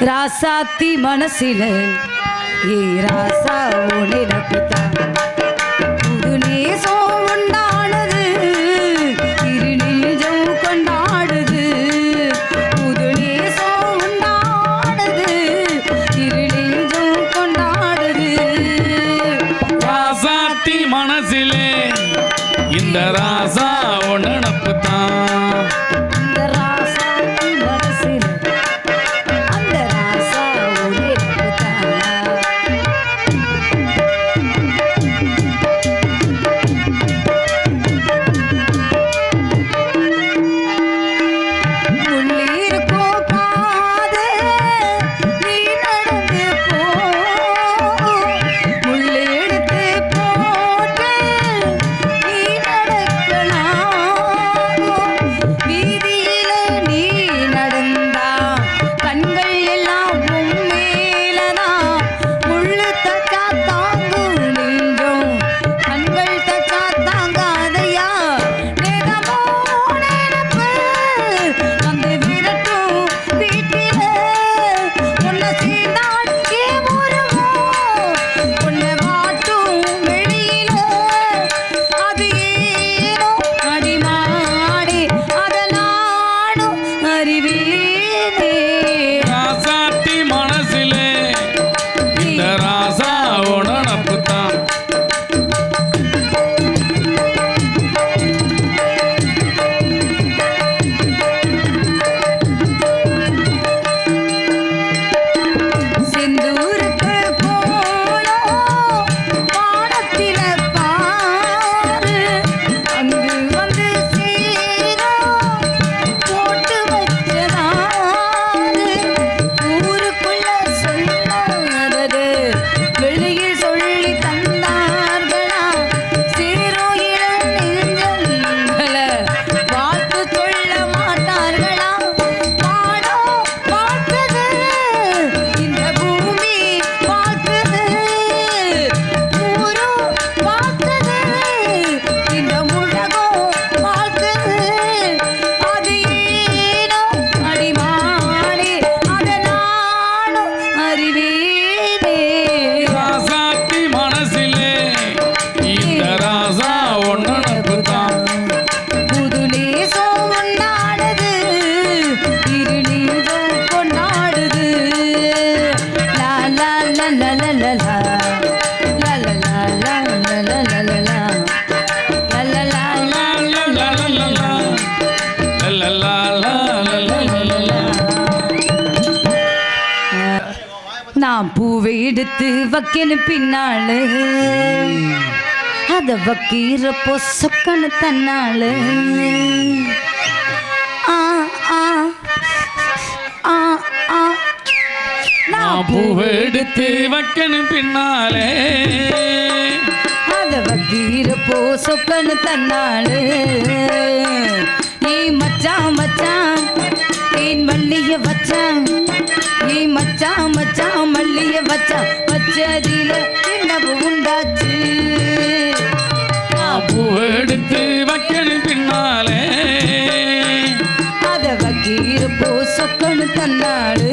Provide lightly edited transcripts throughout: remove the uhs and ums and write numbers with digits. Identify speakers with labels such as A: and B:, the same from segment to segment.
A: ராசாத்தி மனசில ஏ ராசா உனக்குத்தான் புது நேசம் உண்டானது இரு நெஞ்சம் கொண்டாடுது புது நேசம் உண்டானது இரு நெஞ்சம் கொண்டாடுது
B: ராசாத்தி மனசிலே இந்த ராசா உனக்குத்தான்
A: நான் பூவை எடுத்து வைக்கணும் பின்னால அத வைக்கிறப்போ சொக்கனு தன்னால
B: நான் பூவை எடுத்து வைக்கணும் பின்னாலே
A: அத வைக்கிறப்போ சொக்கனு தன்னால நீ மச்சான் மச்சான் ஏன் மல்லிய வச்சான் நீ மச்சான் மச்சான் மல்லிய வச்சான் வச்சதில என்னவு உண்டாச்சு
B: பூ எடுத்து வைக்கணும் பின்னாலே
A: அத வைக்கிறப்போ சொக்கனு தன்னாடு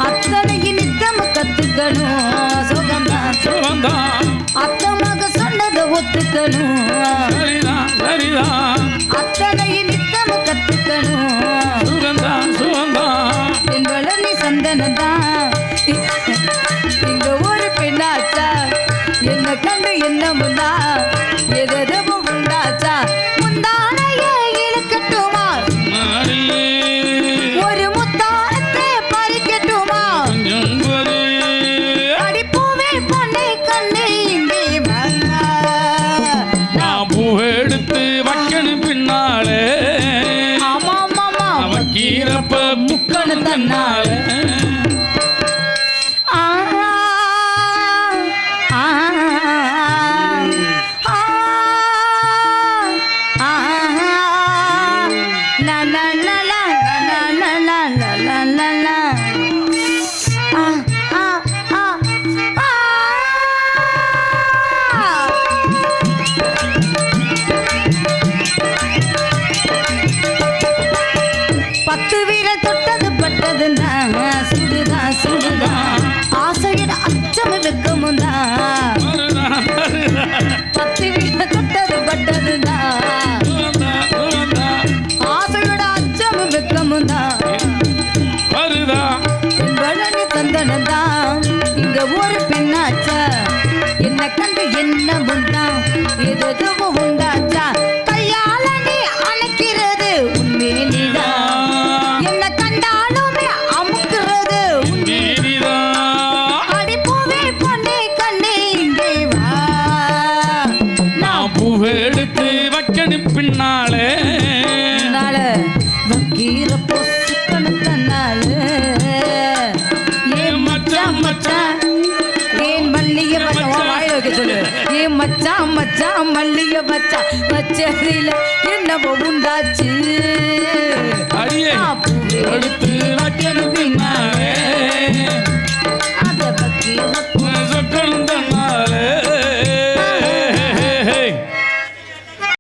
A: அத்தனைக்கு நித்தம் கத்துக்கணும் சுகம்தான் அத்தமாக சொன்னதை ஒத்துக்கணும் அத்தனைக்கு நித்தம் கத்துக்கணும் சுகம்தான் என் வளர்ச்சி சந்தனதான் இங்க ஒரு பெண்ணாச்சா என்ன கண்டு என்ன முன்னா எதவும் உண்டாச்சா முந்தானைய இழுக்கட்டுமா ஒரு முத்தானத்தை பறிக்கட்டுமா அடிப்பூவே பொண்ணை கண்ணு இங்கே வாங்க
B: நான் பூ எடுத்து வைக்கணும் பின்னாலே
A: ஆமா மாமா
B: வைக்கிறப்ப முக்கணு தன்னாலே
A: la la la la la la la la லலலா. ஆ, ஆ, ஆ, ஆ. பத்து வீரல் தொட்டது பட்டதுன்னா சுடுதா சுடுதா ஆசையிட அச்சம் வெக்கமுந்தா. பத்து வீரல் தொட்டது பட்டதுன்னா ஆசையோட அச்சம் வெக்கமுந்தா. பழனி சந்தனந்தா இங்க ஒரு பெண்ணாச்சா என்ன கண்டு என்ன உண்டா எதுவும் உண்டாச்சா கையால நீ அணைக்கிறது உண்மை நீதான் என்ன கண்டாலுமே அமுக்குறது உண்மை. அடிப்பூவே பொண்ணே கண்ணே இங்கே வா
B: நான் பூவெடுத்து வைக்கணும் பின்னாலே
A: வக்கீர பொசுக்கணும் தன்னால ஏன் மச்சான் மச்சான் ஏன் மல்லிகை மச்சான் வாய வைக்க சொல்லு ஏன் மச்சான் மச்சான் மல்லிகை மச்சான் வச்சதில என்னவோ உண்டாச்சு
B: அடியே எடுத்து வைக்கணும்